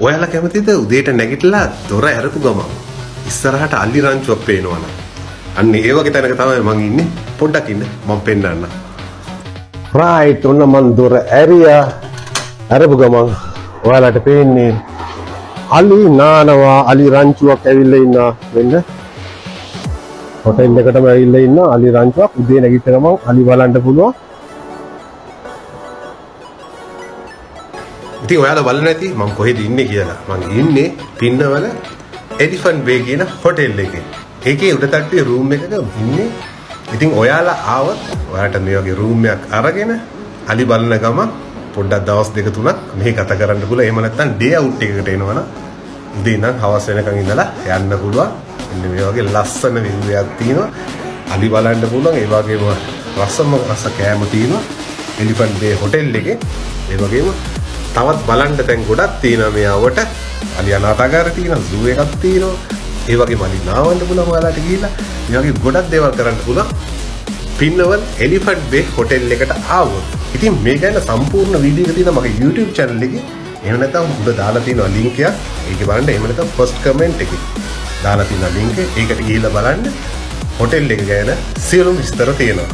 ඔයාලා කැමතිද උදේට නැගිටලා දොර ඇරපු ගමන් ඉස්සරහට අලි රංචුවක් පේනවනම්? අන්න ඒ වගේ තැනක තමයි මං ඉන්නේ. පොඩ්ඩක් ඉන්න මම පෙන්නන්න. රයිට් ඔන්න මං දොර ඇරියා. ඇරපු ගමන් ඔයාලට පේන්නේ අලි නානවා, අලි රංචුවක් ඇවිල්ලා ඉන්නවා. වෙන්න හොටෙල් එකටම ඇවිල්ලා ඉන්න අලි රංචුවක්. උදේ නැගිට ගමන් අලි බලන්න පුළුවන්. ඉතින් ඔයාලා බලන්න ඇති මම කොහෙද ඉන්නේ කියලා. මම ඉන්නේ පින්නවල එලිෆන්ට් බේ කියන හොටෙල් එකේ. ඒකේ උඩ තට්ටුවේ රූම් එකක ඉන්නේ. ඉතින් ඔයාලා ආවොත් ඔයාලට මේ වගේ රූම් එකක් අරගෙන අලි බලන ගම පොඩ්ඩක් දවස් දෙක තුනක් මෙහි ගත කරන්න පුළුවන්. එහෙම නැත්නම් ඩේ අවුට් එකකට එනවනම් උදේ ඉඳන් හවස වෙනකන් ඉඳලා යන්න පුළුවන්. මෙන්න මේ වගේ ලස්සන view එකක් තියෙනවා. අලි බලන්න පුළුවන්. ඒ වගේම රස කෑම තියෙනවා එලිෆන්ට් බේ හොටෙල් එකේ. ඒ වගේම තවත් බලන්න තැන් ගොඩක් තියෙනවා මෙයාවට. අලි අනාථාගාරය තියෙනවා, zoo එකක් තියෙනවා. ඒ වගේම අලි නාවන්න පුළුවන් ඔයාලට ගිහිල්ලා. මේ වගේ ගොඩක් දේවල් කරන්න පුළුවන් පින්නවල එලිෆන්ට් බේ හොටෙල් එකට ආවොත්. ඉතින් මේ ගැන සම්පූර්ණ වීඩියෝ එක තියෙනවා මගේ YouTube channel එකේ. එහෙම නැත්නම් උඩ දාලා තියෙනවා link එක. ඒකේ බලන්න. එහෙම නැත්නම් first comment එකේ දාලා තියෙනවා link එක. ඒකට ගිහිල්ලා බලන්න. හොටෙල් එක ගැන සියලුම විස්තර තියෙනවා.